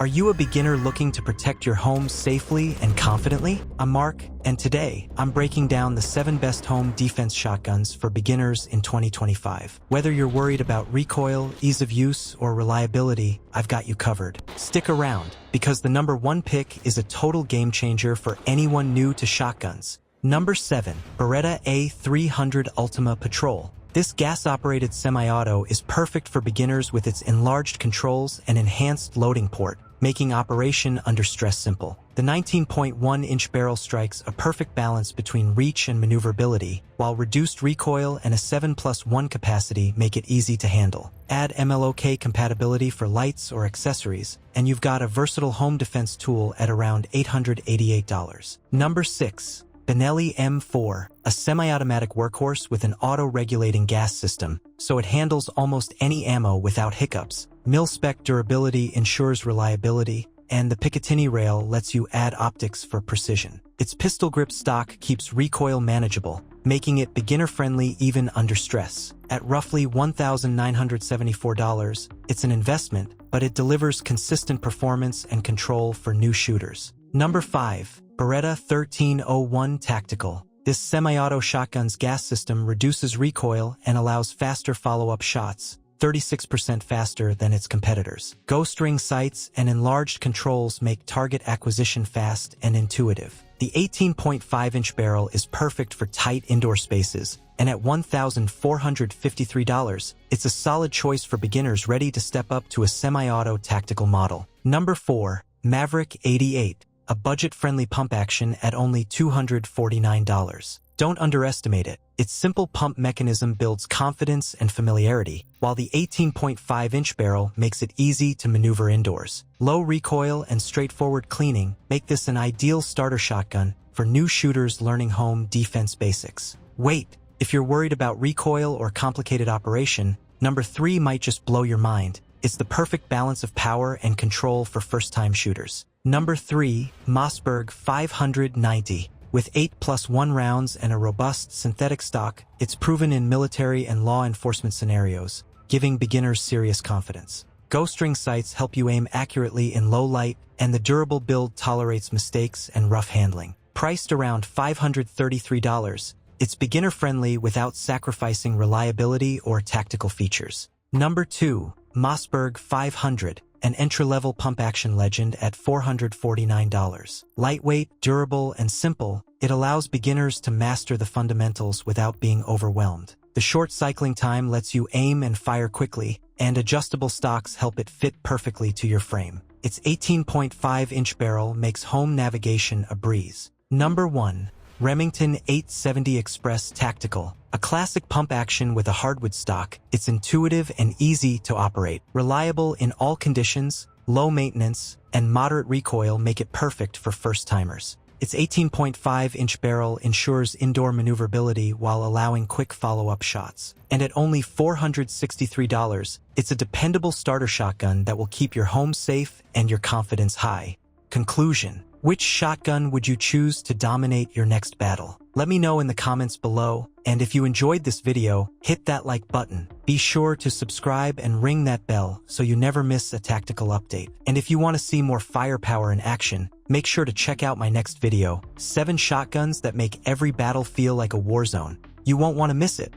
Are you a beginner looking to protect your home safely and confidently? I'm Mark, and today, I'm breaking down the 7 best home defense shotguns for beginners in 2025. Whether you're worried about recoil, ease of use, or reliability, I've got you covered. Stick around, because the number 1 pick is a total game changer for anyone new to shotguns. Number 7. Beretta A300 Ultima Patrol. This gas-operated semi-auto is perfect for beginners with its enlarged controls and enhanced loading port, making operation under stress simple. The 19.1-inch barrel strikes a perfect balance between reach and maneuverability, while reduced recoil and a 7+1 capacity make it easy to handle. Add MLOK compatibility for lights or accessories, and you've got a versatile home defense tool at around $888. Number 6. Benelli M4, a semi-automatic workhorse with an auto-regulating gas system, so it handles almost any ammo without hiccups. Mil-spec durability ensures reliability, and the Picatinny rail lets you add optics for precision. Its pistol grip stock keeps recoil manageable, making it beginner-friendly even under stress. At roughly $1,974, it's an investment, but it delivers consistent performance and control for new shooters. Number 5. Beretta 1301 Tactical. This semi-auto shotgun's gas system reduces recoil and allows faster follow-up shots, 36% faster than its competitors. Ghost ring sights and enlarged controls make target acquisition fast and intuitive. The 18.5-inch barrel is perfect for tight indoor spaces, and at $1,453, it's a solid choice for beginners ready to step up to a semi-auto tactical model. Number 4. Maverick 88. A budget-friendly pump action at only $249. Don't underestimate it. Its simple pump mechanism builds confidence and familiarity, while the 18.5-inch barrel makes it easy to maneuver indoors. Low recoil and straightforward cleaning make this an ideal starter shotgun for new shooters learning home defense basics. Wait, if you're worried about recoil or complicated operation, number 3 might just blow your mind. It's the perfect balance of power and control for first-time shooters. Number 3. Mossberg 590. With 8+1 rounds and a robust synthetic stock, it's proven in military and law enforcement scenarios, giving beginners serious confidence. Ghost ring sights help you aim accurately in low light, and the durable build tolerates mistakes and rough handling. Priced around $533, it's beginner-friendly without sacrificing reliability or tactical features. Number 2. Mossberg 500. An entry-level pump-action legend at $449. Lightweight, durable, and simple, it allows beginners to master the fundamentals without being overwhelmed. The short cycling time lets you aim and fire quickly, and adjustable stocks help it fit perfectly to your frame. Its 18.5-inch barrel makes home navigation a breeze. Number 1. Remington 870 Express Tactical. A classic pump action with a hardwood stock, it's intuitive and easy to operate. Reliable in all conditions, low maintenance, and moderate recoil make it perfect for first-timers. Its 18.5-inch barrel ensures indoor maneuverability while allowing quick follow-up shots. And at only $463, it's a dependable starter shotgun that will keep your home safe and your confidence high. Conclusion. Which shotgun would you choose to dominate your next battle? Let me know in the comments below, and if you enjoyed this video, hit that like button. Be sure to subscribe and ring that bell so you never miss a tactical update. And if you want to see more firepower in action, make sure to check out my next video, 7 shotguns that make every battle feel like a war zone. You won't want to miss it.